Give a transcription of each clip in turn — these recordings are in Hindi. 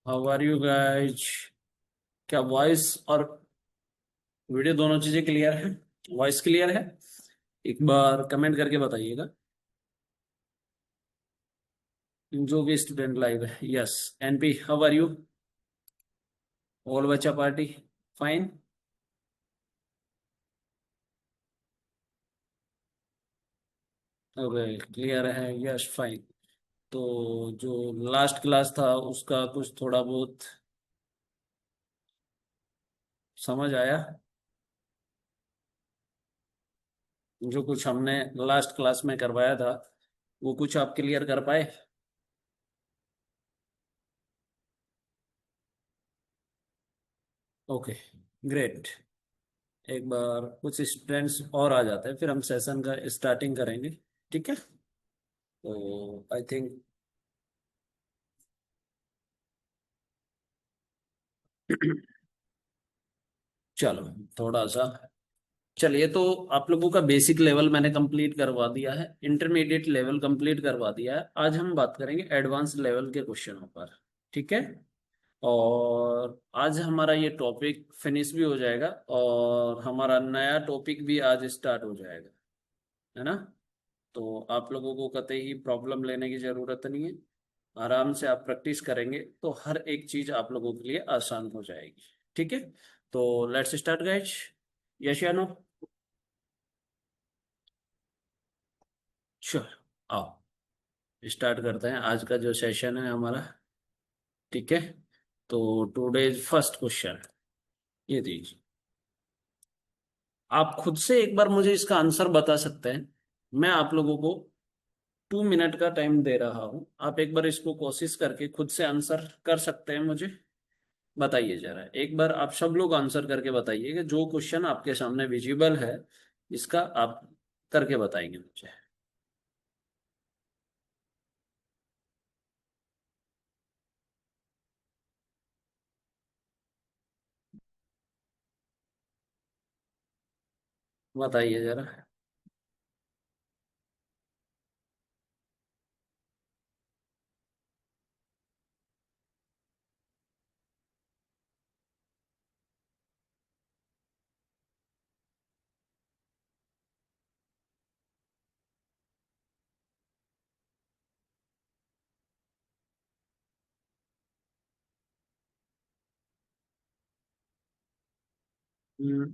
How are you guys? क्या वॉइस और वीडियो दोनों चीजें क्लियर है? वॉइस क्लियर है? एक बार कमेंट करके बताइएगा। जो भी स्टूडेंट लाइव है, yes. NP, how are you? All बच्चा पार्टी, फाइन। ओके, क्लियर है, यस, फाइन। तो जो लास्ट क्लास था उसका कुछ थोड़ा बहुत समझ आया? जो कुछ हमने लास्ट क्लास में करवाया था वो कुछ आप क्लियर कर पाए? Okay, great. एक बार कुछ स्टूडेंट्स और आ जाते हैं फिर हम सेशन का स्टार्टिंग करेंगे। ठीक है, तो आई थिंक चलो थोड़ा सा, चलिए तो आप लोगों का बेसिक लेवल मैंने कंप्लीट करवा दिया है, इंटरमीडिएट लेवल कंप्लीट करवा दिया है। आज हम बात करेंगे एडवांस लेवल के क्वेश्चनों पर। ठीक है, और आज हमारा ये टॉपिक फिनिश भी हो जाएगा और हमारा नया टॉपिक भी आज स्टार्ट हो जाएगा, है ना? तो आप लोगों को कतई ही प्रॉब्लम लेने की जरूरत नहीं है। आराम से आप प्रैक्टिस करेंगे तो हर एक चीज आप लोगों के लिए आसान हो जाएगी। ठीक है, तो लेट्स स्टार्ट गाइज। यश या नो? श्योर, आओ स्टार्ट करते हैं आज का जो सेशन है हमारा। ठीक है, तो टुडेज फर्स्ट क्वेश्चन ये दीजिए। आप खुद से एक बार मुझे इसका आंसर बता सकते हैं? मैं आप लोगों को 2 मिनट का टाइम दे रहा हूं, आप एक बार इसको कोशिश करके खुद से आंसर कर सकते हैं मुझे? बताइए जरा एक बार, आप सब लोग आंसर करके बताइए कि जो क्वेश्चन आपके सामने विजिबल है इसका आप करके बताएंगे मुझे। बताइए जरा।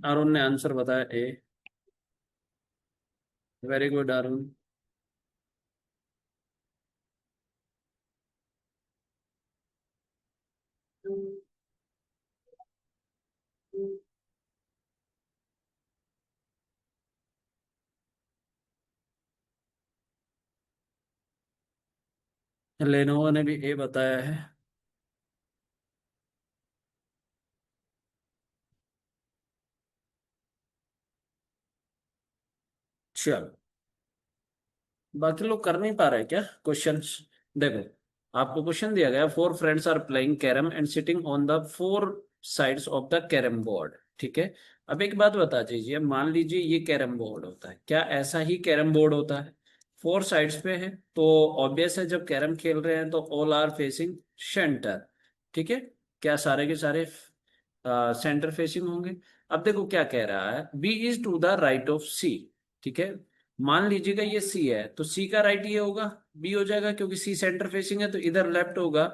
अरुण ने आंसर बताया A. Very good Arun. Lenovo ने भी ए बताया है। चलो, बाकी लोग कर नहीं पा रहे क्या क्वेश्चंस? देखो, आपको क्वेश्चन दिया गया, four friends are playing carrom and sitting on the four sides of the carrom board. ठीक है, अब एक बात बता दीजिए, मान लीजिए ये कैरम बोर्ड होता है, क्या ऐसा ही कैरम बोर्ड होता है? फोर साइड्स पे है तो ऑब्वियस है जब कैरम खेल रहे हैं तो ऑल आर फेसिंग सेंटर। ठीक है, क्या सारे के सारे सेंटर फेसिंग होंगे? अब देखो क्या कह रहा है, B is to the right of C. ठीक है, मान लीजिएगा ये सी है तो सी का राइट ये होगा, बी हो जाएगा, क्योंकि सी सेंटर फेसिंग है तो इधर लेफ्ट होगा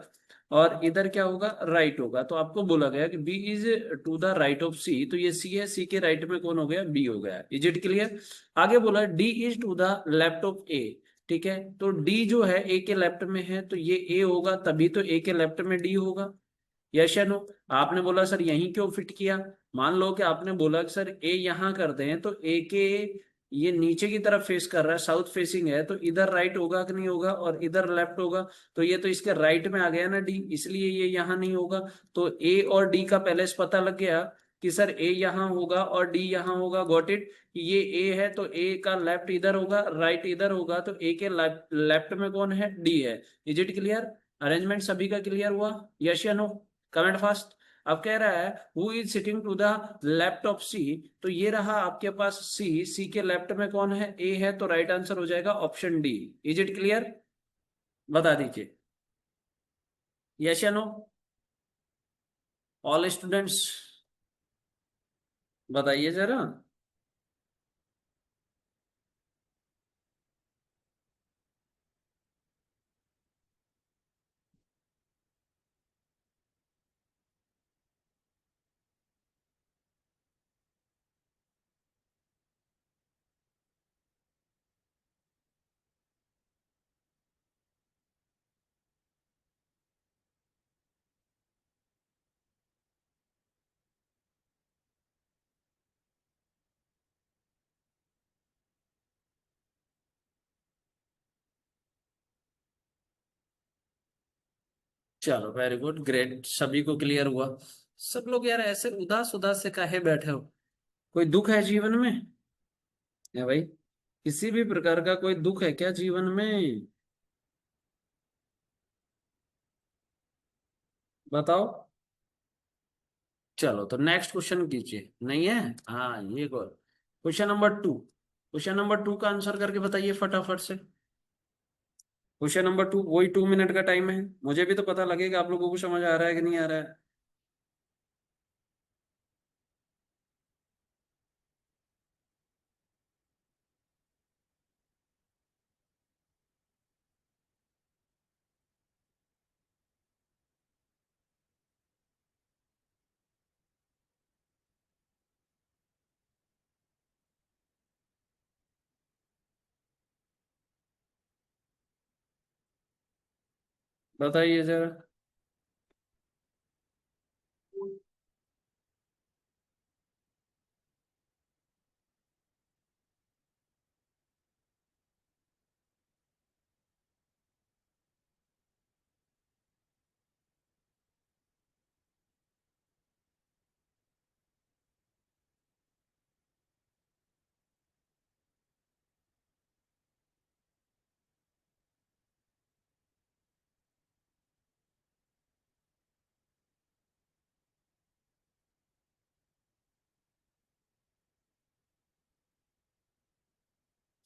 और इधर क्या होगा, राइट होगा। तो आपको बोला गया कि B is to the right of C, तो ये सी है, सी के राइट में कौन हो गया, बी हो गया। Is it clear? आगे बोला D is to the left of A. ठीक है, तो डी जो है ए के लेफ्ट में है तो ये ए होगा, तभी तो ए के लेफ्ट में डी होगा। यस या नो? आपने बोला सर यहीं क्यों फिट किया? मान लो कि आपने बोला कि सर ए यहां कर दें तो ए के ये नीचे की तरफ फेस कर रहा है, साउथ फेसिंग है, तो इधर राइट होगा कि नहीं होगा, और इधर लेफ्ट होगा। तो ये तो इसके राइट में आ गया ना डी, इसलिए ये यहां नहीं होगा। तो ए और डी का पहले से पता लग गया कि सर ए यहां होगा और डी यहां होगा। Got it? ये ए है तो ए का लेफ्ट इधर होगा, राइट इधर होगा, तो ए के लेफ्ट में कौन है, डी है। Is it clear? अरेंजमेंट सभी का क्लियर हुआ? यस या नो? Comment fast. अब कह रहा है who is sitting to the left of C, तो ये रहा आपके पास सी, सी के लेफ्ट में कौन है, ए है, तो राइट आंसर हो जाएगा option D. Is it clear? बता दीजिए, यस या नो? ऑल स्टूडेंट्स बताइए जरा। चलो वेरी गुड, ग्रेट, सभी को क्लियर हुआ। सब लोग यार ऐसे उदास उदास से काहे बैठे हो? कोई दुख है जीवन में? है भाई, किसी भी प्रकार का कोई दुख है क्या जीवन में? बताओ। चलो तो नेक्स्ट क्वेश्चन कीजिए, नहीं है? हाँ ये क्वेश्चन नंबर 2। क्वेश्चन नंबर 2 का आंसर करके बताइए फटाफट से। क्वेश्चन नंबर 2, वही 2 मिनट का टाइम है, मुझे भी तो पता लगेगा आप लोगों को समझ आ रहा है कि नहीं आ रहा है। बताइए जरा।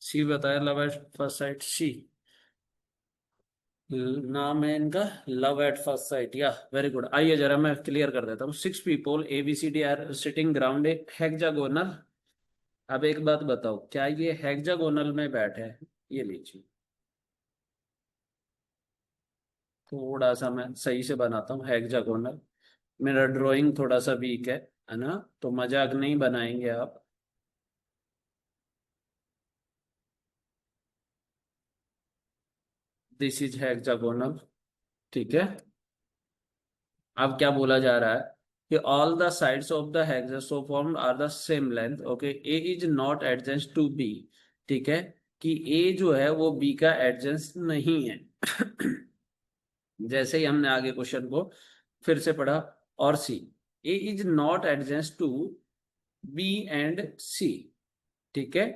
सी बताया, love at first sight, C नाम है इनका, लव एट फर्स्ट साइट, या वेरी गुड। आइए जरा मैं क्लियर कर देता हूँ। 6 people ABCD are sitting around a hexagonal. अब एक बात बताओ, क्या ये हेक्सागोनल में बैठे हैं? ये लीजिए, थोड़ा सा मैं सही से बनाता हूँ हेक्सागोनल। मेरा ड्राइंग थोड़ा सा वीक है ना? तो मजाक नहीं बनाएंगे आप। दिस इज हेक्सागोनल, ठीक है। अब क्या बोला जा रहा है कि all the sides of the हेक्सासोफॉर्म are the same length, okay, A is not adjacent to B. ठीक है, कि ए जो है वो बी का एडजेंस नहीं है। जैसे ही हमने आगे क्वेश्चन को फिर से पढ़ा, और C, A is not adjacent to B and C, ठीक है।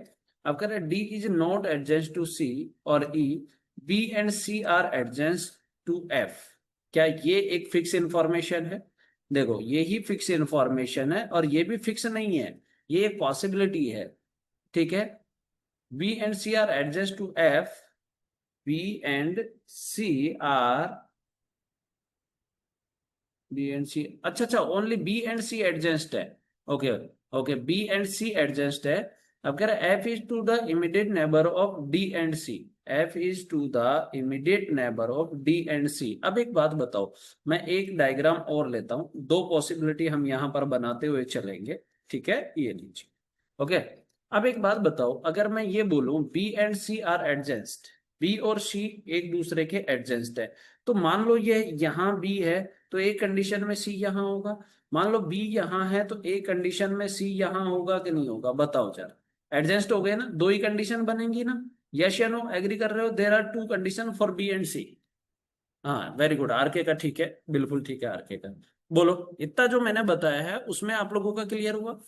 अब कह रहे D is not adjacent to C और E, B and C are adjacent to F. क्या ये एक फिक्स इंफॉर्मेशन है? देखो, ये ही फिक्स इंफॉर्मेशन है और ये भी फिक्स नहीं है, ये एक पॉसिबिलिटी है, ठीक है। B and C are adjacent to F, B and C are, B and C, अच्छा अच्छा, only B and C adjust है। Okay, okay, B and C adjust है। अब कह रहा है F is to the immediate neighbour of D and C, F is to the immediate neighbour of D and C. अब एक बात बताओ, मैं एक डायग्राम और लेता हूं, दो पॉसिबिलिटी हम यहां पर बनाते हुए चलेंगे, ठीक है, ये लीजिए। ओके, अब एक बात बताओ, अगर मैं ये बोलूं B and C are adjacent, B और सी एक दूसरे के एडजेंस्ड है, तो मान लो ये यहाँ बी है तो एक कंडीशन में सी यहाँ होगा, मान लो बी यहाँ है तो एक कंडीशन में सी यहाँ होगा कि नहीं होगा? बताओ जरा। एडजस्ट हो गए ना, दो ही कंडीशन बनेंगी ना? यस या नो, एग्री कर रहे हो? There are two condition for B and C. हाँ वेरी गुड, आरके का ठीक है, बिल्कुल ठीक है आरके का। बोलो, इतना जो मैंने बताया है उसमें आप लोगों का क्लियर हुआ?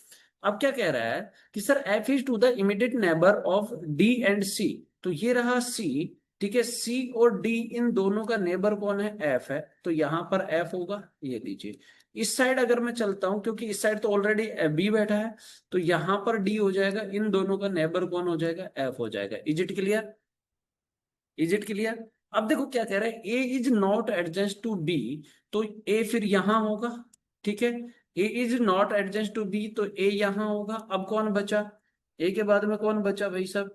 अब क्या कह रहा है कि sir F is to the immediate neighbour of D and C, तो ये रहा सी, ठीक है। सी और डी इन दोनों का नेबर कौन है? एफ है, तो यहां पर एफ होगा, ये लीजिए। इस साइड अगर मैं चलता हूं, क्योंकि इस साइड तो ऑलरेडी बी बैठा है, तो यहां पर डी हो जाएगा, इन दोनों का नेबर कौन हो जाएगा? एफ हो जाएगा। Is it clear? Is it clear? अब देखो क्या कह रहा है, A is not adjacent to B, तो ए फिर यहां होगा, ठीक है। A is not adjust to B, तो ए यहां होगा। अब कौन बचा, ए के बाद में कौन बचा भाई सब,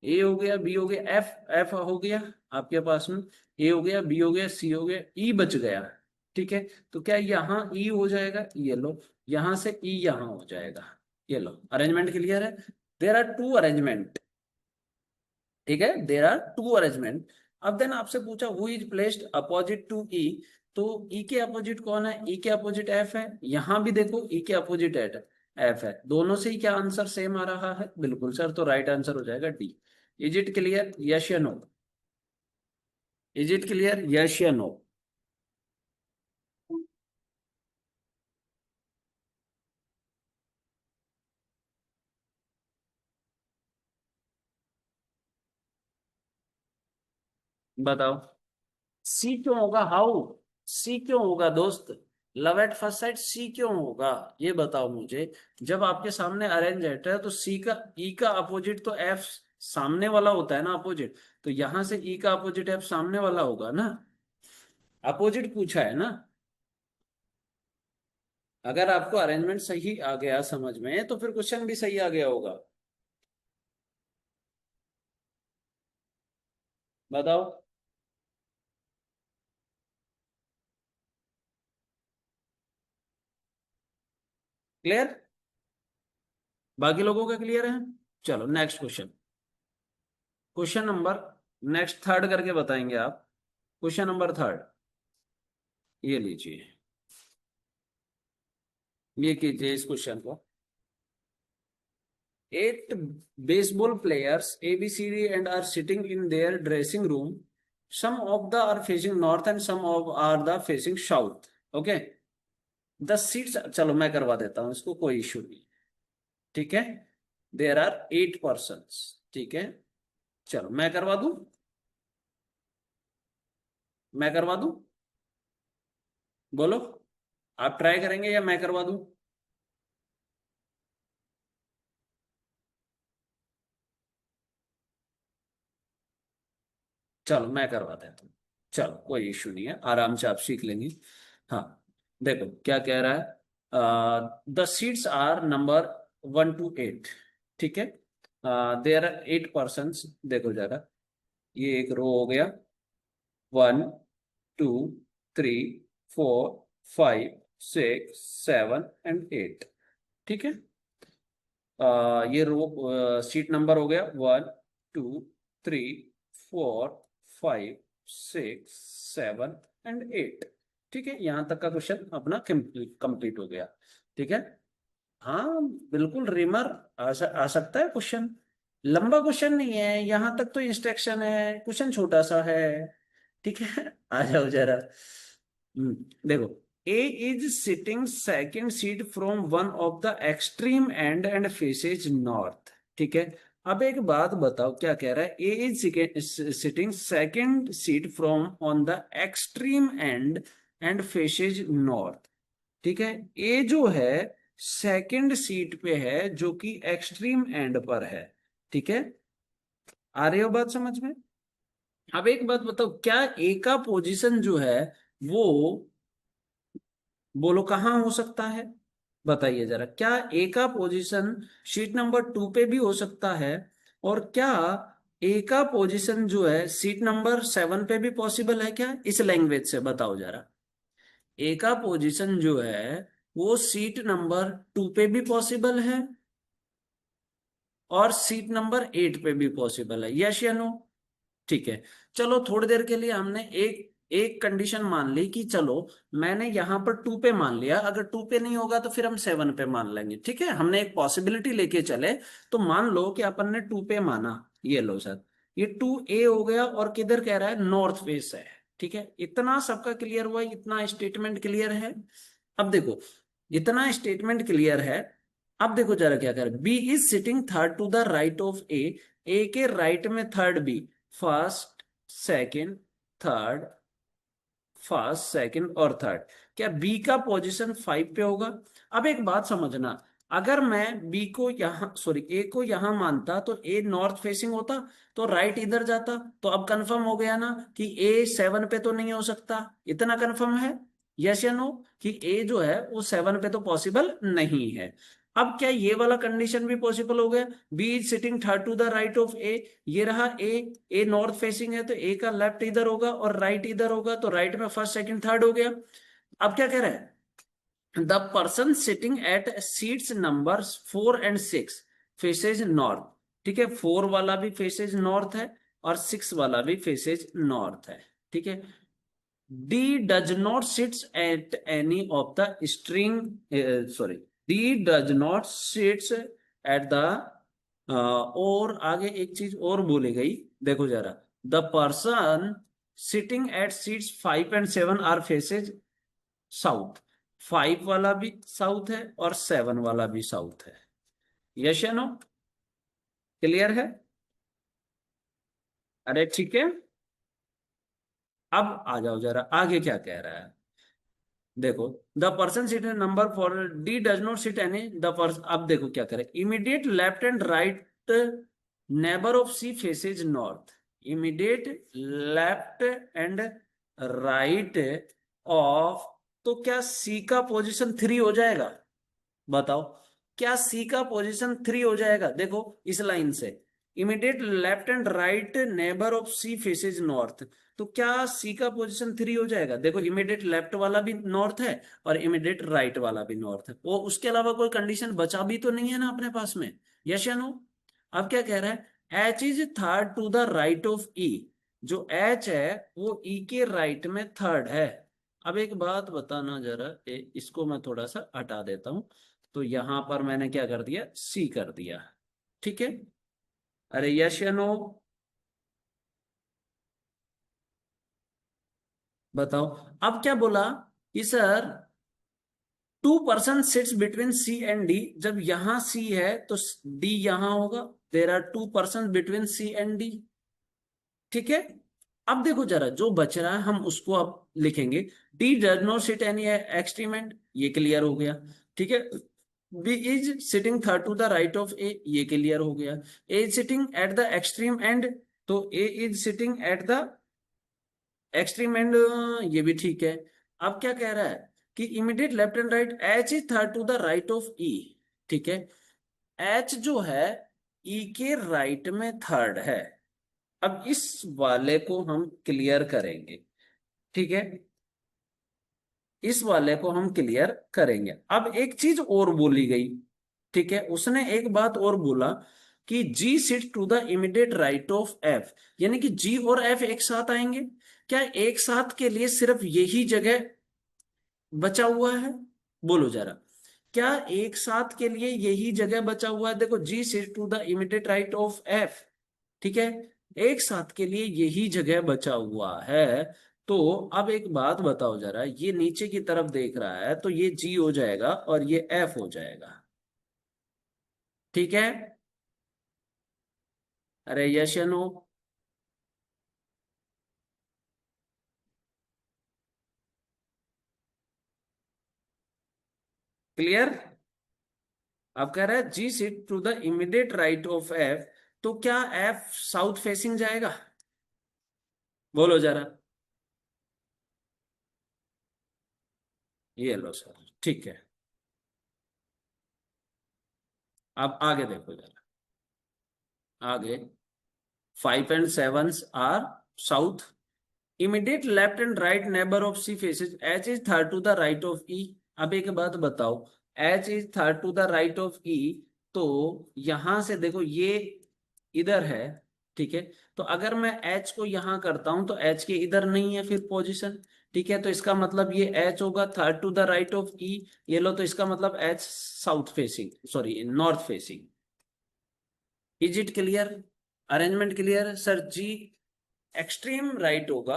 ए हो गया, बी हो गया, एफ एफ हो गया आपके पास में, ए हो गया, बी हो गया, सी हो गया, ई बच गया। ठीक है, तो क्या यहाँ ई हो जाएगा, ये लो, यहां से ई यहाँ हो जाएगा, ये लो। अरेंजमेंट क्लियर है। देर आर टू अरेंजमेंट, ठीक है, देर आर टू अरेंजमेंट। अब देन आपसे पूछा who is placed opposite to E, तो ई के अपोजिट कौन है, ई के अपोजिट एफ है। यहां भी देखो ई के अपोजिट एफ है, दोनों से ही क्या आंसर सेम आ रहा है, बिल्कुल सर, तो राइट आंसर हो जाएगा D. Is it clear, yes या no, is it clear, yes या नो। बताओ, सी क्यों होगा, हाउ, सी क्यों होगा दोस्त, love at first sight C क्यों होगा, ये बताओ मुझे। जब आपके सामने अरेंज है तो सी का, ई का अपोजिट तो एफ सामने वाला होता है ना, अपोजिट, तो यहां से ई का अपोजिट एफ सामने वाला होगा ना, अपोजिट पूछा है ना। अगर आपको अरेंजमेंट सही आ गया समझ में, तो फिर क्वेश्चन भी सही आ गया होगा। बताओ, क्लियर, बाकी लोगों का क्लियर है। चलो next question, question number, next third करके बताएंगे आप। क्वेश्चन नंबर थर्ड, ये लीजिए, ये कीजिए इस क्वेश्चन को। 8 baseball players ABCD and are sitting in their dressing room. Some of the are facing north and some of are the facing south. Okay. The seats, चलो मैं करवा देता हूँ इसको, कोई इशू नहीं। ठीक है, देर आर 8 persons। ठीक है, चलो मैं करवा दूं, मैं करवा दूं, बोलो, आप ट्राई करेंगे या मैं करवा दूं। चलो मैं करवा देता हूँ, चलो कोई इशू नहीं है, आराम से आप सीख लेंगे। हाँ, देखो क्या कह रहा है, the seats are number 1 to 8। ठीक है, देर आर 8 पर्सन, देखो जरा, ये एक रो हो गया, 1 2 3 4 5 6 7 एंड 8। ठीक है, ये रो सीट नंबर हो गया 1 2 3 4 5 6 7 एंड 8। ठीक है, यहां तक का क्वेश्चन अपना कंप्लीट हो गया। ठीक है, हाँ बिल्कुल रिमर आ सकता है क्वेश्चन, लंबा क्वेश्चन नहीं है, यहां तक तो इंस्ट्रक्शन है, क्वेश्चन छोटा सा है। ठीक है, आ जाओ जरा। देखो, A is sitting second seat from one of the extreme end faces north. ठीक है, अब एक बात बताओ, क्या कह रहा है, A is sitting second seat from on the extreme end faces north. ठीक है, ए जो है सेकंड सीट पे है जो कि एक्सट्रीम एंड पर है। ठीक है, आ रही हो बात समझ में। अब एक बात बताओ, क्या ए का पोजीशन जो है वो, बोलो कहाँ हो सकता है, बताइए जरा, क्या ए का पोजीशन शीट नंबर 2 पे भी हो सकता है, और क्या ए का पोजीशन जो है सीट नंबर 7 पे भी पॉसिबल है क्या, इस लैंग्वेज से बताओ जरा। ए का पोजीशन जो है वो सीट नंबर 2 पे भी पॉसिबल है और सीट नंबर 8 पे भी पॉसिबल है, यस या नो। ठीक है, चलो थोड़ी देर के लिए हमने एक एक कंडीशन मान ली कि चलो, मैंने यहां पर 2 पे मान लिया, अगर 2 पे नहीं होगा तो फिर हम 7 पे मान लेंगे। ठीक है, हमने एक पॉसिबिलिटी लेके चले, तो मान लो कि अपन ने 2 पे माना, ये लो सर, ये 2A हो गया, और किधर कह रहा है, नॉर्थ फेस है। ठीक है, इतना सबका क्लियर हुआ, इतना स्टेटमेंट क्लियर है। अब देखो, इतना स्टेटमेंट क्लियर है। अब देखो जरा क्या कर, B is sitting third to the right of A के राइट में third B, first second third, first second और थर्ड, क्या बी का पोजीशन 5 पे होगा। अब एक बात समझना, अगर मैं बी को यहां, सॉरी ए को यहां मानता, तो ए नॉर्थ फेसिंग होता, तो राइट इधर जाता, तो अब कंफर्म हो गया ना कि ए 7 पे तो नहीं हो सकता, इतना कंफर्म है। यस या नो, कि ए जो है वो 7 पे तो पॉसिबल नहीं है। अब क्या ये वाला कंडीशन भी पॉसिबल हो गया, B is sitting third to the right of A, ये रहा ए नॉर्थ फेसिंग है तो ए का लेफ्ट इधर होगा और राइट इधर होगा, तो राइट में फर्स्ट सेकंड थर्ड हो गया। अब क्या कह रहा है, the person sitting at seats number 4 and 6 faces north. ठीक है, 4 वाला भी फेसेज नॉर्थ है और 6 वाला भी फेसेज नॉर्थ है। ठीक है, D does not sits at any of the string, sorry, D does not sits at the, और आगे एक चीज और बोली गई, देखो जरा, the person sitting at seats 5 and 7 are faces south. 5 वाला भी साउथ है और 7 वाला भी साउथ है। यस या नो, क्लियर है? अरे ठीक है, अब आ जाओ जरा आगे क्या कह रहा है, देखो, the person sit in number four D does not sit any the person. अब देखो क्या करे, immediate left and right neighbour of C faces north. Immediate left and right of, तो क्या सी का पोजीशन 3 हो जाएगा? बताओ, क्या सी का पोजीशन 3 हो जाएगा? देखो इस लाइन से, immediate left and right neighbour of C faces north, तो क्या सी का पोजीशन 3 हो जाएगा? देखो इमीडिएट लेफ्ट वाला भी नॉर्थ है और इमीडिएट राइट वाला भी नॉर्थ है, वो उसके अलावा कोई कंडीशन बचा भी तो नहीं है ना अपने पास में। यस या नो? अब क्या कह रहा है, H is third to the right of E. जो एच है वो ई के राइट में थर्ड है। अब एक बात बताना जरा, इसको मैं थोड़ा सा हटा देता हूं, तो यहां पर मैंने क्या कर दिया, सी कर दिया। ठीक है, अरे यस या नो, बताओ। अब क्या बोला कि sir 2 person sits between C and D, जब यहां सी है तो डी यहां होगा, there are 2 person between C and D. ठीक है, अब देखो जरा जो बच रहा है हम उसको अब लिखेंगे, D does not sit any extreme end, ये क्लियर हो गया। ठीक है, B is sitting third to the right of A, ये क्लियर हो गया। A is sitting at the extreme end, तो A is sitting at the extreme end, ये भी ठीक है। अब क्या कह रहा है कि immediate left and right, H is third to the right of E. ठीक है, एच जो है ई के राइट में थर्ड है। अब इस वाले को हम क्लियर करेंगे। ठीक है, इस वाले को हम क्लियर करेंगे। अब एक चीज और बोली गई, ठीक है, उसने एक बात और बोला कि G sit to the immediate right of F, यानी कि जी और एफ एक साथ आएंगे। क्या एक साथ के लिए सिर्फ यही जगह बचा हुआ है? बोलो जरा, क्या एक साथ के लिए यही जगह बचा हुआ है? देखो G sit to the immediate right of F, ठीक है, एक साथ के लिए यही जगह बचा हुआ है। तो अब एक बात बताओ जरा, ये नीचे की तरफ देख रहा है तो ये जी हो जाएगा और ये एफ हो जाएगा। ठीक है, अरे यस या नो, क्लियर? अब कह रहा है G sit to the immediate right of F, तो क्या एफ साउथ फेसिंग जाएगा? बोलो जरा, ये लो सर, ठीक है। अब आगे देखो जरा, आगे 5 and 7 are south, immediate left and right neighbour of C faces, H is third to the right of E. अब एक बात बताओ, H is third to the right of E, तो यहां से देखो ये इधर है। ठीक है, तो अगर मैं एच को यहां करता हूं तो एच के इधर नहीं है फिर पोजीशन। ठीक है, तो इसका मतलब ये एच होगा third to the right of E, ये लो, तो इसका मतलब H south facing, sorry north facing. Is it clear? Arrangement clear है सर जी, एक्सट्रीम राइट होगा।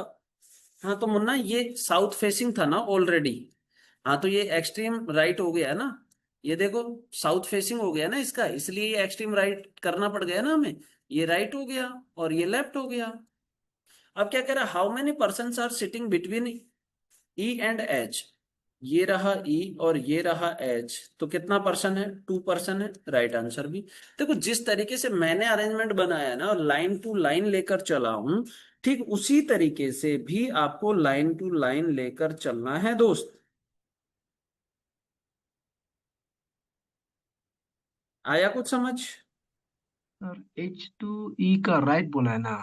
हाँ तो मुन्ना ये साउथ फेसिंग था ना ऑलरेडी, हाँ तो ये एक्सट्रीम राइट हो गया ना, ये देखो साउथ फेसिंग हो गया ना इसका, इसलिए ये एक्सट्रीम राइट करना पड़ गया ना हमें, ये राइट हो गया और ये लेफ्ट हो गया। अब क्या कह रहा है, how many person are sitting between E and H. ये रहा ई और ये रहा एच, तो कितना पर्सन है, 2% है, राइट आंसर भी। देखो जिस तरीके से मैंने अरेंजमेंट बनाया है ना, लाइन टू लाइन लेकर चला हूं, ठीक उसी तरीके से भी आपको लाइन टू लाइन लेकर चलना है दोस्त। आया कुछ समझ? सर H2E का राइट बोला है ना?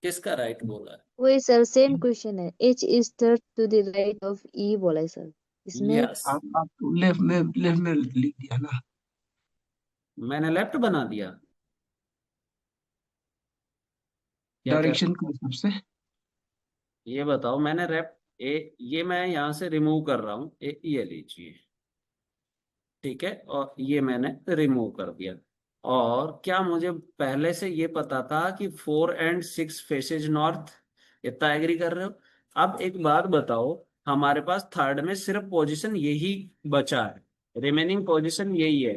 किसका राइट बोला है? वही सर, सेम क्वेश्चन है। H is third to the right of E बोला है सर इसमें। यस। आप तो लेफ्ट में लिख दिया ना? मैंने लेफ्ट बना दिया? क्या कह रहे डायरेक्शन हो? के हिसाब से। ये बताओ, मैंने रेप ये मैं यहां से रिमूव कर रहा हूं, ये लीजिए, ठीक है, और ये मैंने रिमूव कर दिया। और क्या मुझे पहले से ये पता था कि 4 and 6 फेसेज नॉर्थ? इतना एग्री कर रहे हो? अब एक बात बताओ, हमारे पास थर्ड में सिर्फ पोजीशन यही बचा है, रिमेनिंग पोजीशन यही है।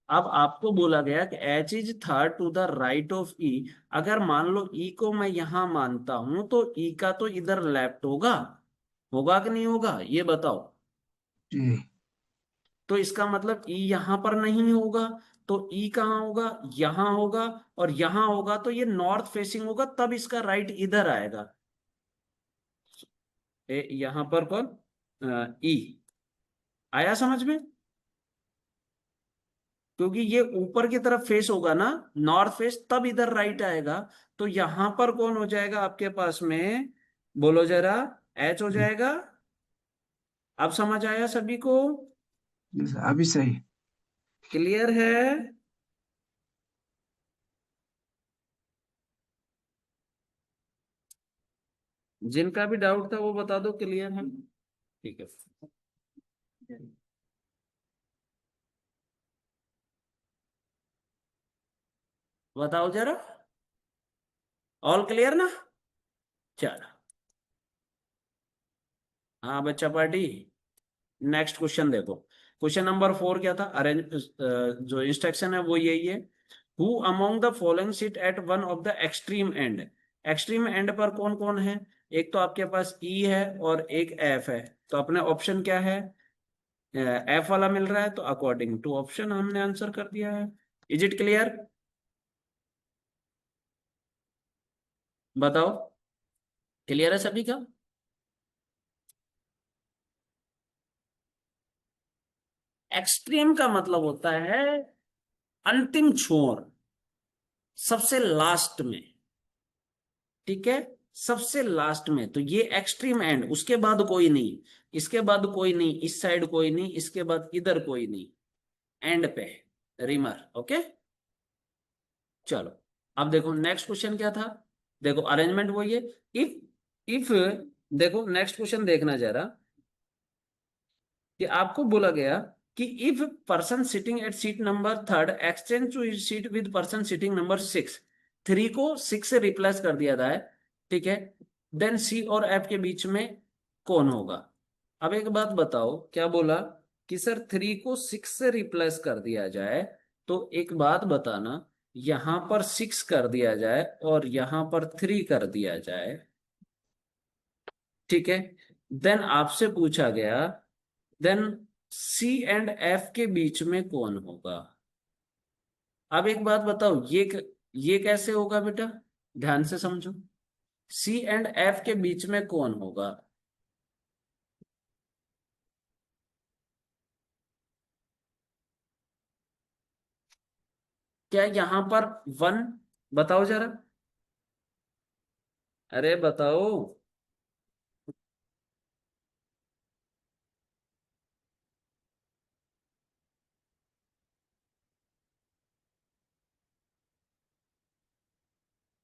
अब आपको बोला गया कि H is third to the right of E. अगर मान लो ई को मैं यहां मानता हूं, तो ई का तो इधर लेफ्ट होगा, होगा कि नहीं होगा ये बताओ। जी। तो इसका मतलब ई यहां पर नहीं होगा, तो ई कहाँ होगा, यहां होगा, और यहां होगा तो ये नॉर्थ फेसिंग होगा, तब इसका राइट इधर आएगा। यहां पर कौन, ई। आया समझ में? क्योंकि ये ऊपर की तरफ फेस होगा ना, नॉर्थ फेस, तब इधर राइट आएगा। तो यहां पर कौन हो जाएगा आपके पास में, बोलो जरा, एच हो जी। जाएगा। अब समझ आया सभी को? जी सर, अभी सही। क्लियर है? जिनका भी डाउट था वो बता दो, क्लियर है? ठीक है, बताओ जरा, ऑल क्लियर ना? चलो, हाँ बच्चा पार्टी, नेक्स्ट क्वेश्चन देखो। क्वेश्चन नंबर 4 क्या था, अरेंज, जो इंस्ट्रक्शन है वो यही है। Who among the following sit at one of the extreme and? Extreme and पर कौन कौन है? एक तो आपके पास ई है और एक एफ है, तो अपने ऑप्शन क्या है, एफ वाला मिल रहा है, तो अकॉर्डिंग टू ऑप्शन हमने आंसर कर दिया है। Is it clear? बताओ, क्लियर है सभी का? एक्सट्रीम का मतलब होता है अंतिम छोर, सबसे लास्ट में, ठीक है, सबसे लास्ट में, तो ये एक्सट्रीम एंड, उसके बाद कोई नहीं, इसके बाद कोई नहीं, इस साइड कोई नहीं, इसके बाद इधर कोई नहीं, एंड पे रिमर। ओके, चलो, अब देखो नेक्स्ट क्वेश्चन क्या था। देखो अरेंजमेंट वही है। इफ देखो नेक्स्ट क्वेश्चन देखना जरा, कि आपको बोला गया कि if person sitting at seat number third exchange to seat with person sitting number 6, 3 को 6 से रिप्लेस कर दिया जाए, ठीक है, देन सी और एफ के बीच में कौन होगा? अब एक बात बताओ, क्या बोला कि सर 3 को 6 से रिप्लेस कर दिया जाए, तो एक बात बताना, यहां पर 6 कर दिया जाए और यहां पर 3 कर दिया जाए, ठीक है, देन आपसे पूछा गया, देन सी एंड एफ के बीच में कौन होगा? अब एक बात बताओ, ये कैसे होगा बेटा, ध्यान से समझो, सी एंड एफ के बीच में कौन होगा? क्या यहां पर 1, बताओ जरा, अरे बताओ।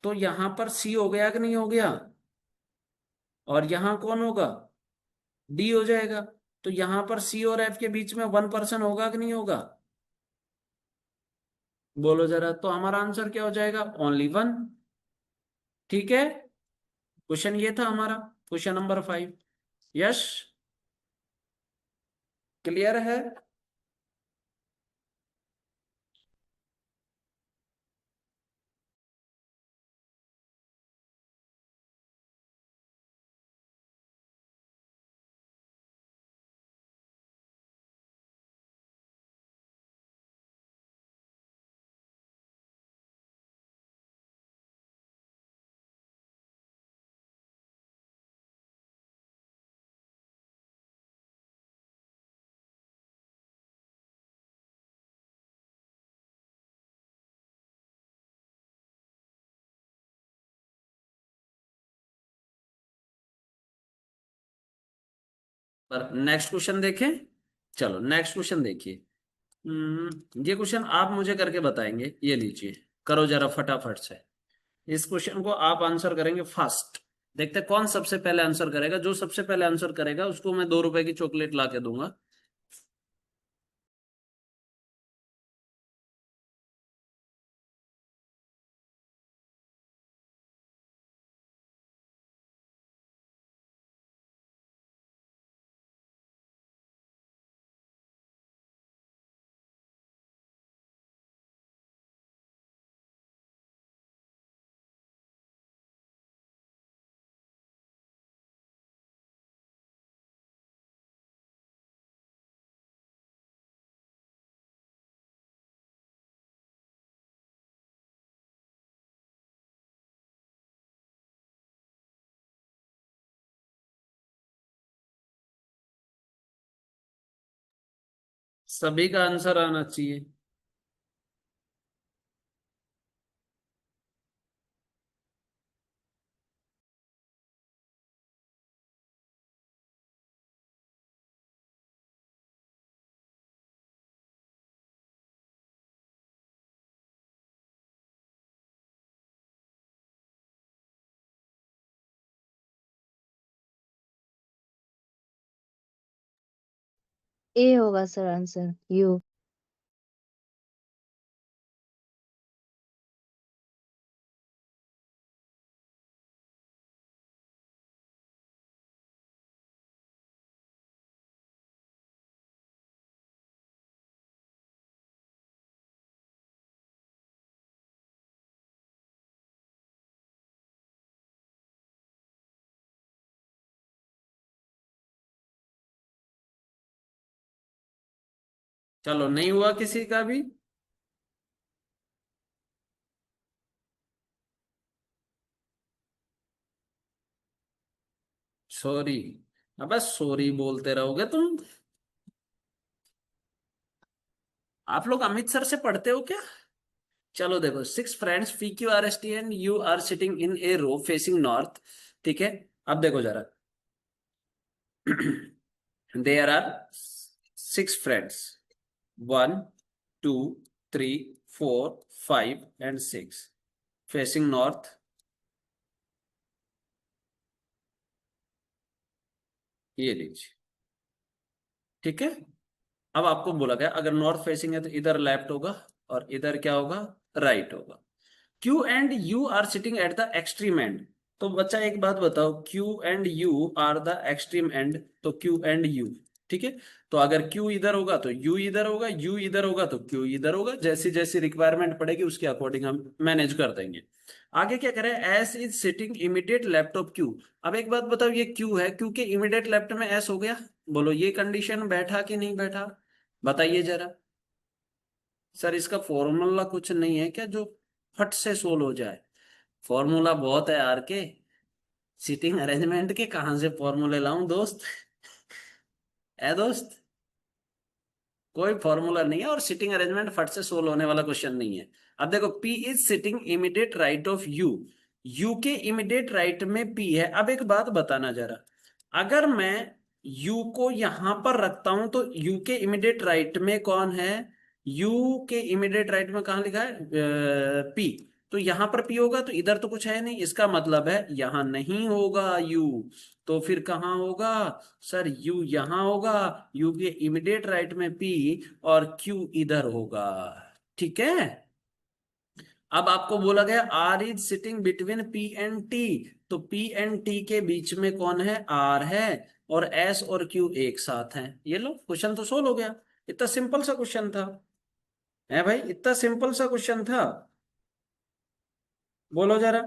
तो यहां पर सी हो गया कि नहीं हो गया, और यहां कौन होगा, डी हो जाएगा। तो यहां पर सी और एफ के बीच में 1% होगा कि नहीं होगा? बोलो जरा, तो हमारा आंसर क्या हो जाएगा, ओनली 1। ठीक है, क्वेश्चन ये था हमारा, क्वेश्चन नंबर 5। यस, क्लियर है? और नेक्स्ट क्वेश्चन देखें। चलो नेक्स्ट क्वेश्चन देखिए। ये क्वेश्चन आप मुझे करके बताएंगे, ये लीजिए, करो जरा फटाफट से। इस क्वेश्चन को आप आंसर करेंगे फास्ट। देखते हैं कौन सबसे पहले आंसर करेगा। जो सबसे पहले आंसर करेगा उसको मैं 2 रुपए की चॉकलेट ला के दूंगा। सभी का आंसर आना चाहिए। ए होगा सर आंसर, यू। चलो नहीं हुआ किसी का भी। सॉरी। अब सॉरी बोलते रहोगे तुम। आप लोग अमित सर से पढ़ते हो क्या? चलो देखो, 6 friends P Q R S T and U are sitting in a row facing north. ठीक है, अब देखो जरा। There are 6 friends, 1 2 3 4 5 and 6 facing north. ये लीजिए, ठीक है। अब आपको बोला गया अगर नॉर्थ फेसिंग है तो इधर लेफ्ट होगा और इधर क्या होगा, राइट होगा। Q and U are sitting at the extreme end. तो बच्चा एक बात बताओ, Q and U are the extreme end, तो क्यू एंड यू, ठीक है। तो अगर क्यू इधर होगा तो यू इधर होगा, यू इधर होगा तो क्यू इधर होगा। जैसी जैसी रिक्वायरमेंट पड़ेगी उसके अकॉर्डिंग हम मैनेज कर देंगे। आगे क्या करें, S is sitting immediate left of Q. अब एक बात बताओ, ये क्यू है, क्यू के इमीडिएट लेफ्ट में एस हो गया। बोलो ये कंडीशन बैठा कि नहीं बैठा, बताइए जरा। सर इसका फॉर्मूला कुछ नहीं है क्या जो फट से सोल्व हो जाए? फॉर्मूला बहुत है यार के। सीटिंग अरेंजमेंट के कहां से फॉर्मूले लाऊं दोस्त? है दोस्त, कोई फॉर्मूला नहीं है और सिटिंग अरेंजमेंट फट से सोल्व होने वाला क्वेश्चन नहीं है। अब देखो, P is sitting immediate right of U। U के इमीडिएट राइट में P है। अब एक बात बताना जरा, अगर मैं U को यहां पर रखता हूं तो U के इमीडिएट राइट में कौन है? U के इमीडिएट राइट में कहां लिखा है? P। तो यहां पर P होगा तो इधर तो कुछ है नहीं, इसका मतलब है यहां नहीं होगा U। तो फिर कहाँ होगा? सर U यहां होगा, U के इमीडिएट राइट में P और Q इधर होगा। ठीक है। अब आपको बोला गया R is sitting between P and T। तो P एंड T के बीच में कौन है? R है। और S और Q एक साथ हैं। ये लो क्वेश्चन तो सोल्व हो गया। इतना सिंपल सा क्वेश्चन था, है भाई, इतना सिंपल सा क्वेश्चन था। बोलो जरा।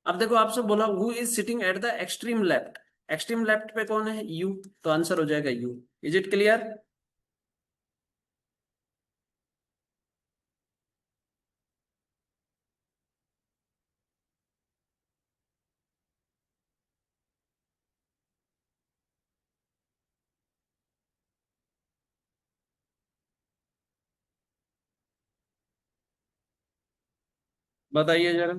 अब देखो आपसे बोला who is sitting at the extreme left. Extreme left पे कौन है? यू, तो आंसर हो जाएगा यू। Is it clear? बताइए जरा।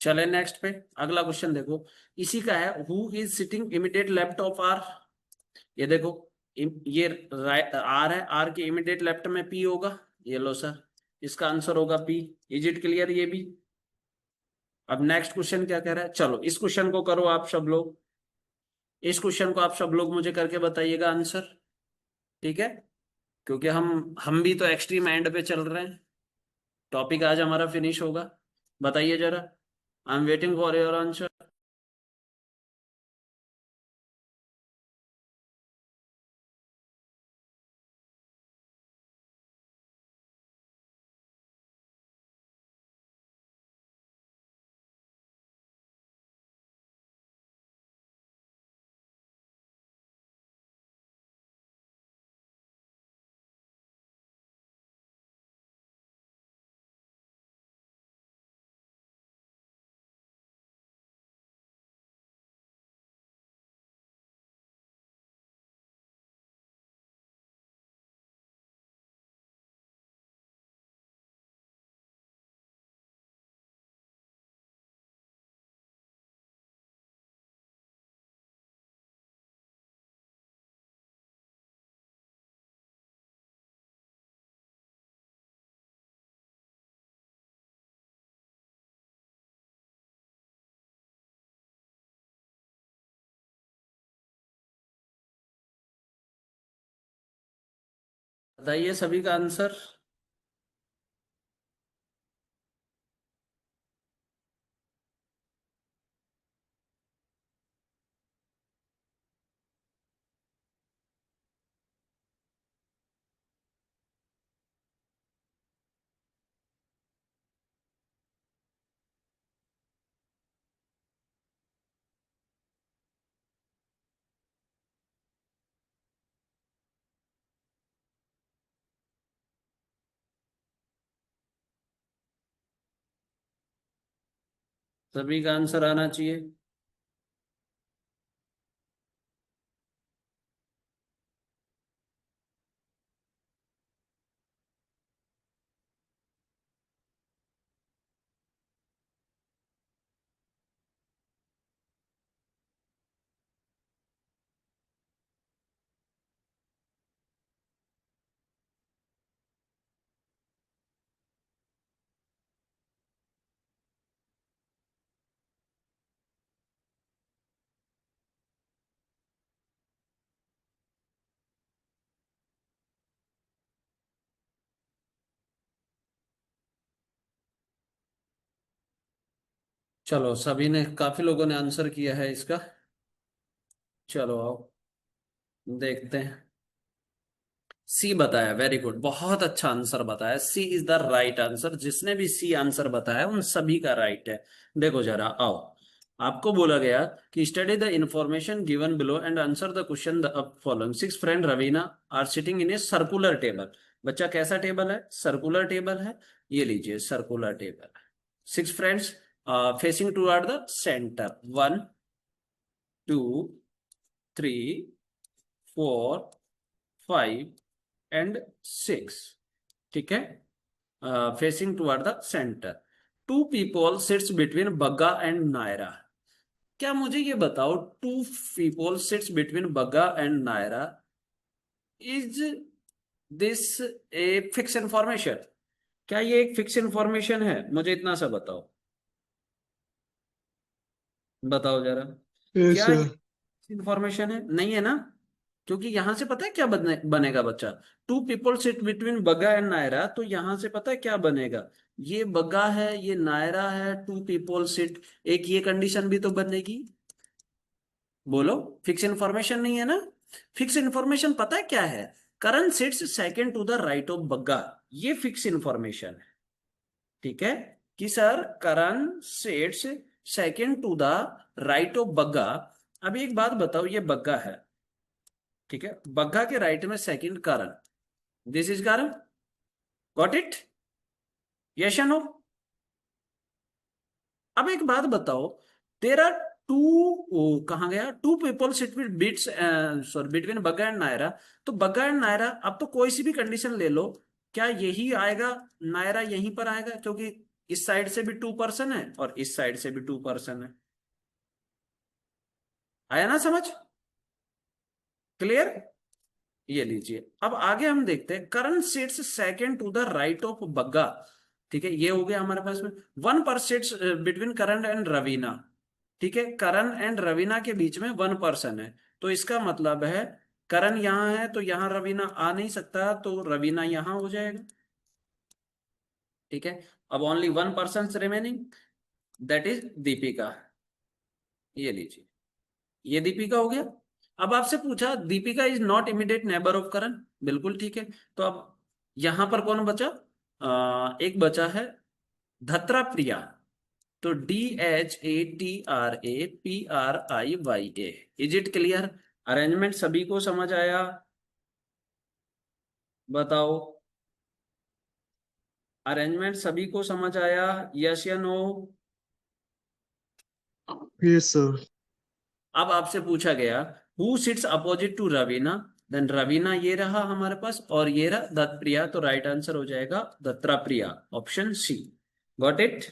चले नेक्स्ट पे, अगला क्वेश्चन देखो, इसी का है। Who is sitting immediate left of R? ये देखो, ये आर है, आर के इमीडिएट लेफ्ट में पी होगा। ये लो सर, इसका आंसर होगा पी। इज इट क्लियर ये भी? अब नेक्स्ट क्वेश्चन क्या कह रहा है, चलो इस क्वेश्चन को करो आप सब लोग। इस क्वेश्चन को आप सब लोग मुझे करके बताइएगा आंसर, ठीक है? क्योंकि हम भी तो एक्सट्रीम एंड पे चल रहे हैं, टॉपिक आज हमारा फिनिश होगा। बताइए जरा, I am waiting for your answer. बताइए सभी का आंसर। सभी का आंसर आना चाहिए। चलो सभी ने, काफी लोगों ने आंसर किया है इसका। चलो आओ देखते हैं। सी बताया, वेरी गुड, बहुत अच्छा आंसर बताया। सी इज द राइट आंसर। जिसने भी सी आंसर बताया उन सभी का राइट है। देखो जरा आओ, आपको बोला गया कि study the information given below and answer the question the following. Six friend Raveena are sitting in a circular table. बच्चा कैसा टेबल है? सर्कुलर टेबल है। ये लीजिए circular table. Six friends facing toward the centre. 1 2 3 4 5 and 6, ठीक है? Facing toward the centre. Two people sits between Bagga and Naira. क्या मुझे ये बताओ, two people sits between Bagga and Naira, is this a fix information? क्या ये एक फिक्स इंफॉर्मेशन है? मुझे इतना सा बताओ, बताओ जरा। यस क्या ये सर। इंफॉर्मेशन है? नहीं है ना? क्योंकि यहां से पता है क्या बनेगा बच्चा, two people sit between Bagga and Naira, तो यहां से पता है क्या बनेगा, ये बग्गा है ये नायरा है, टू पीपल सिट, एक ये कंडीशन भी तो बनेगी। बोलो, फिक्स इंफॉर्मेशन नहीं है ना। फिक्स इंफॉर्मेशन पता है क्या है, Karan sits second to the right of Bagga, ये फिक्स इंफॉर्मेशन है। ठीक है, कि sir Karan sits second to the right of Bagga. अब एक बात बताओ, ये बग्गा है, ठीक है, बग्गा के राइट में second Karan, this is Karan, got it, yes या नो। अब एक बात बताओ, तेरा टू कहाँ गया, two people sit with bits sorry between Bagga and Naira, तो बग्गा एंड नायरा, अब तो कोई सी भी कंडीशन ले लो, क्या यही आएगा, नायरा यहीं पर आएगा, क्योंकि इस साइड से भी 2% है और इस साइड से भी 2% है। आया ना समझ, क्लियर। ये लीजिए, अब आगे हम देखते हैं, Karan sits second to the right of Bagga. ठीक है, ये हो गया हमारे पास में, वन पर sits between Karan and Raveena. ठीक है, करण एंड रवीना के बीच में 1% है, तो इसका मतलब है करण यहां है तो यहां रवीना आ नहीं सकता, तो रवीना यहां हो जाएगा। ठीक है, अब only 1% remaining, that is Deepika. ये लीजिए, ये दीपिका हो गया। अब आपसे पूछा Deepika is not immediate neighbour of Karan, बिल्कुल ठीक है, तो अब यहां पर कौन बचा, एक बचा है धत्रा प्रिया, तो DHATRAPRIYA, is it clear, arrangement सभी को समझ आया, बताओ, अरेंजमेंट सभी को समझ आया, यस या नो। Yes sir. अब आपसे पूछा गया who sits opposite to Raveena, then Raveena ये रहा हमारे पास और ये रहा दत्तप्रिया, तो राइट आंसर हो जाएगा दत्रा प्रिया, ऑप्शन सी, गॉट इट।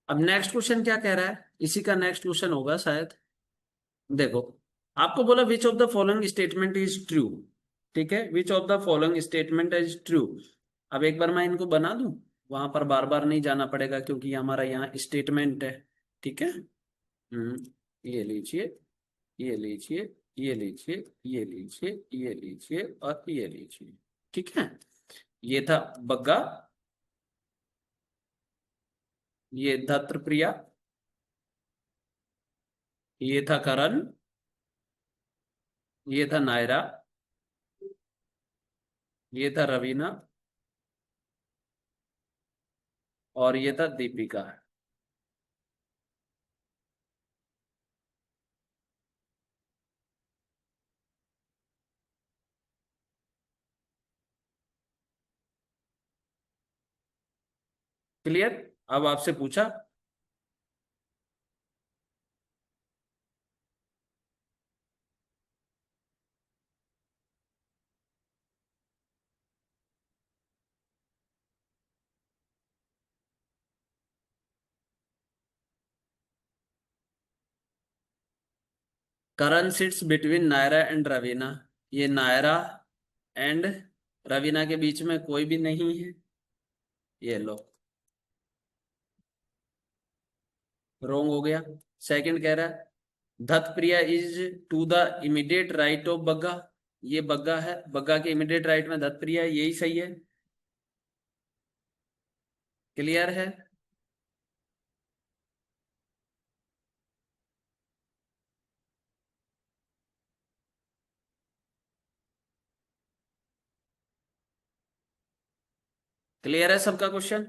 अब नेक्स्ट क्वेश्चन क्या कह रहा है, इसी का नेक्स्ट क्वेश्चन होगा शायद। देखो, आपको बोला which of the following statement is true. ठीक है, which of the following statement is true. अब एक बार मैं इनको बना दूं, वहां पर बार बार नहीं जाना पड़ेगा क्योंकि ये हमारा यहाँ स्टेटमेंट है। ठीक है, ये लीजिए, ये लीजिए, ये लीजिए, ये लीजिए, ये लीजिए और ये लीजिए। ठीक है, ये था बग्गा, ये धत्र प्रिया, ये था करण, ये था नायरा, ये था रवीना और ये था दीपिका। क्लियर, अब आपसे पूछा, Karan sits between Naira and Raveena, ये नायरा एंड रवीना के बीच में कोई भी नहीं है, ये लो, रोंग हो गया। सेकंड कह रहा है that Priya is to the immediate right of Bagga, ये बग्गा है, बग्गा के इमीडिएट राइट में धत प्रिया है, यही सही है। क्लियर है, क्लियर है सबका क्वेश्चन।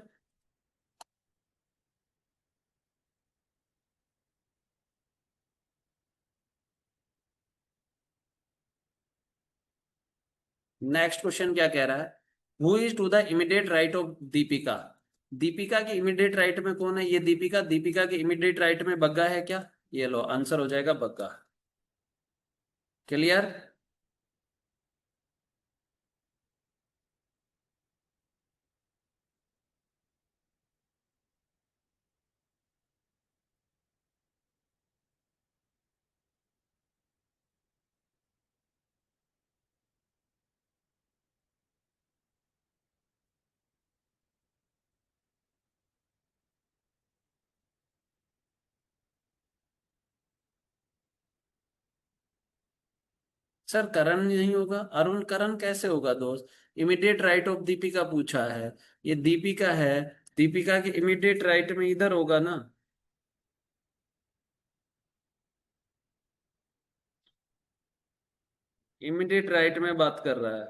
नेक्स्ट क्वेश्चन क्या कह रहा है, who is to the immediate right of Deepika, Deepika के इमीडिएट राइट में कौन है? ये दीपिका। दीपिका के इमीडिएट राइट में बग्गा है क्या? ये लो, आंसर हो जाएगा बग्गा। क्लियर? सर करण नहीं होगा, अरुण करण कैसे होगा दोस्त? इमीडिएट राइट ऑफ दीपिका पूछा है, ये दीपिका है। दीपिका के इमीडिएट राइट में इधर होगा ना। इमीडिएट राइट में बात कर रहा है,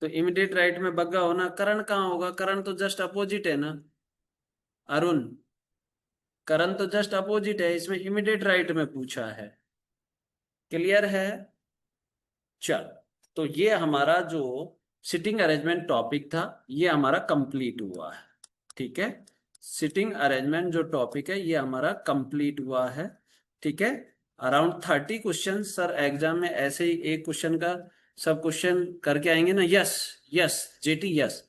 तो इमीडिएट राइट में बग्गा होना। करण कहाँ होगा? करण तो जस्ट अपोजिट है ना अरुण। करण तो जस्ट अपोजिट है, इसमें इमीडिएट राइट में पूछा है। क्लियर है? चल, तो ये हमारा जो सिटिंग अरेंजमेंट टॉपिक था, ये हमारा कंप्लीट हुआ है। ठीक है, सिटिंग अरेंजमेंट जो टॉपिक है ये हमारा कंप्लीट हुआ है। ठीक है, अराउंड 30 क्वेश्चन सर एग्जाम में ऐसे ही एक क्वेश्चन का सब क्वेश्चन करके आएंगे ना। Yes, yes jetty, yes.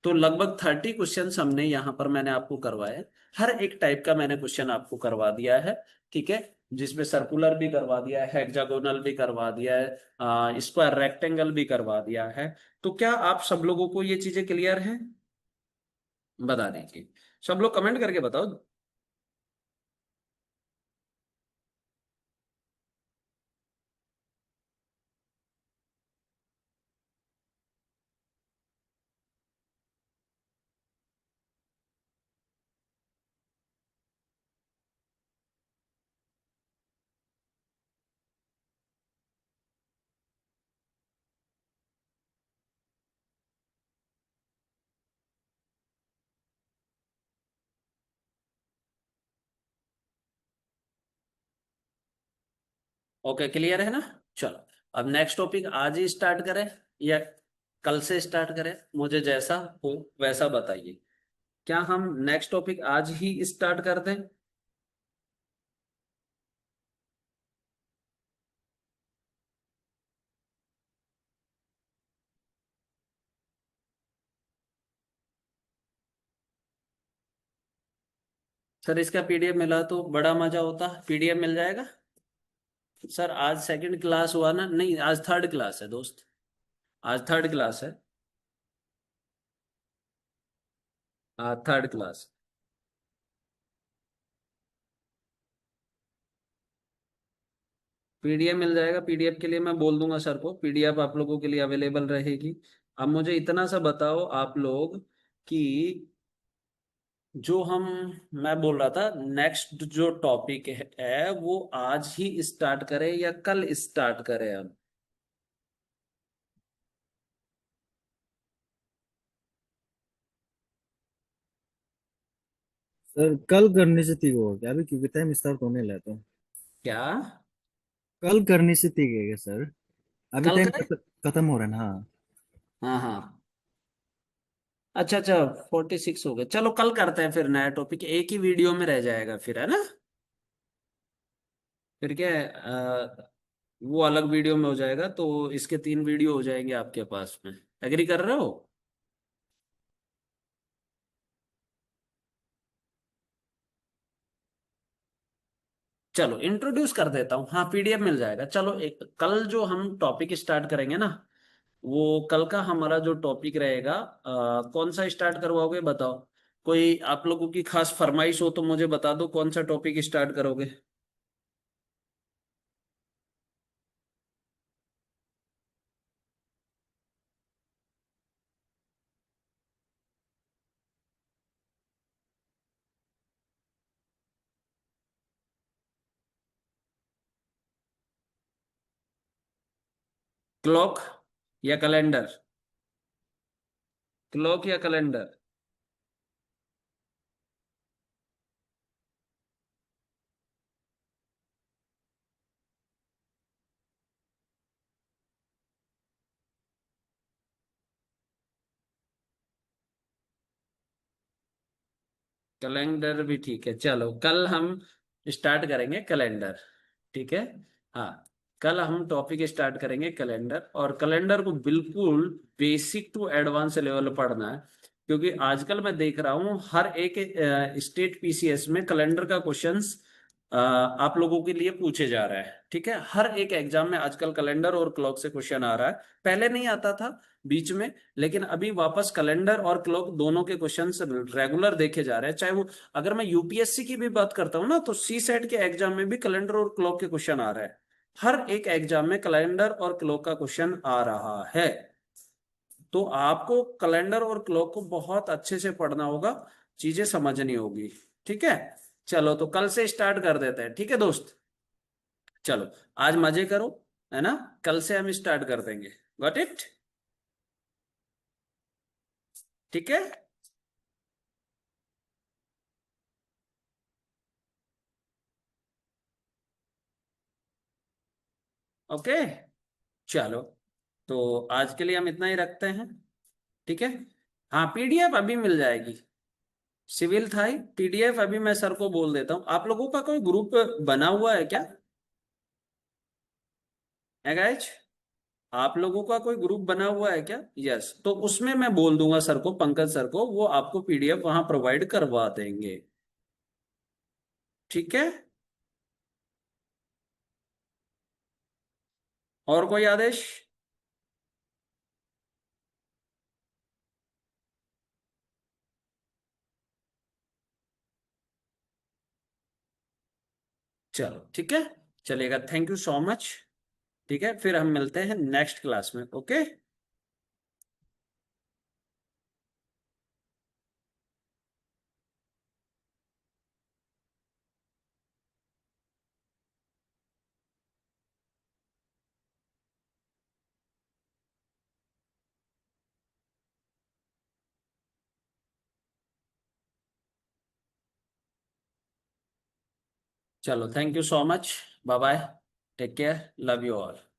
तो लगभग 30 क्वेश्चन हमने यहाँ पर मैंने आपको करवाए। हर एक टाइप का मैंने क्वेश्चन आपको करवा दिया है। ठीक है, जिसमें सर्कुलर भी करवा दिया है, हेक्सागोनल भी करवा दिया है, स्क्वायर रेक्टेंगल भी करवा दिया है। तो क्या आप सब लोगों को ये चीजें क्लियर हैं? बता दीजिए, सब लोग कमेंट करके बताओ। ओके, क्लियर है ना? चलो, अब नेक्स्ट टॉपिक आज ही स्टार्ट करें या कल से स्टार्ट करें? मुझे जैसा हो वैसा बताइए। क्या हम नेक्स्ट टॉपिक आज ही स्टार्ट कर दें? सर इसका पीडीएफ मिला तो बड़ा मजा होता। पीडीएफ मिल जाएगा? सर आज सेकंड क्लास हुआ ना? नहीं, आज थर्ड क्लास है दोस्त, आज थर्ड क्लास है। Third class. पीडीएफ मिल जाएगा, पीडीएफ के लिए मैं बोल दूंगा सर को, पीडीएफ आप लोगों के लिए अवेलेबल रहेगी। अब मुझे इतना सा बताओ आप लोग कि जो हम मैं बोल रहा था नेक्स्ट जो टॉपिक है वो आज ही स्टार्ट करें या कल स्टार्ट करें अब? सर कल करने से ठीक होगा क्या अभी, क्योंकि टाइम स्टार्ट होने लगा तो। क्या? कल करने से ठीक है क्या सर? अभी कल टाइम करें? खत्म हो रहा है ना, हाँ। हाँ हाँ, अच्छा अच्छा, 46 हो गए। चलो कल करते हैं फिर, नया टॉपिक एक ही वीडियो में रह जाएगा फिर, है ना? फिर क्या है, वो अलग वीडियो में हो जाएगा, तो इसके 3 वीडियो हो जाएंगे आपके पास में। एग्री कर रहे हो? चलो इंट्रोड्यूस कर देता हूँ। हाँ, पीडीएफ मिल जाएगा। चलो, एक कल जो हम टॉपिक स्टार्ट करेंगे ना, वो कल का हमारा जो टॉपिक रहेगा, कौन सा स्टार्ट करवाओगे बताओ? कोई आप लोगों की खास फरमाइश हो तो मुझे बता दो, कौन सा टॉपिक स्टार्ट करोगे? क्लॉक या कैलेंडर? क्लॉक या कैलेंडर? कैलेंडर भी ठीक है। चलो कल हम स्टार्ट करेंगे कैलेंडर, ठीक है। हाँ, कल हम टॉपिक स्टार्ट करेंगे कैलेंडर, और कैलेंडर को बिल्कुल बेसिक टू एडवांस लेवल पढ़ना है, क्योंकि आजकल मैं देख रहा हूँ हर एक स्टेट पीसीएस में कैलेंडर का क्वेश्चंस आप लोगों के लिए पूछे जा रहा है, ठीक है। हर एक एग्जाम में आजकल कैलेंडर और क्लॉक से क्वेश्चन आ रहा है। पहले नहीं आता था बीच में, लेकिन अभी वापस कैलेंडर और क्लॉक दोनों के क्वेश्चंस रेगुलर देखे जा रहे हैं। चाहे वो, अगर मैं यूपीएससी की भी बात करता हूँ ना, तो सी सेट के एग्जाम में भी कैलेंडर और क्लॉक के क्वेश्चन आ रहा है। हर एक एग्जाम में कैलेंडर और क्लॉक का क्वेश्चन आ रहा है। तो आपको कैलेंडर और क्लॉक को बहुत अच्छे से पढ़ना होगा, चीजें समझनी होगी, ठीक है। चलो तो कल से स्टार्ट कर देते हैं, ठीक है दोस्त। चलो आज मजे करो, है ना। कल से हम स्टार्ट कर देंगे। Got it? ठीक है। ओके, चलो तो आज के लिए हम इतना ही रखते हैं, ठीक है। हाँ, पीडीएफ अभी मिल जाएगी। सिविल था ही, पीडीएफ अभी मैं सर को बोल देता हूँ। आप लोगों का कोई ग्रुप बना हुआ है क्या, है गाइज? आप लोगों का कोई ग्रुप बना हुआ है क्या? यस, तो उसमें मैं बोल दूंगा सर को, पंकज सर को, वो आपको पीडीएफ वहां प्रोवाइड करवा देंगे, ठीक है। और कोई आदेश? चलो ठीक है, चलेगा। Thank you so much. ठीक है, फिर हम मिलते हैं नेक्स्ट क्लास में। ओके। चलो, thank you so much. Bye bye. Take care. Love you all.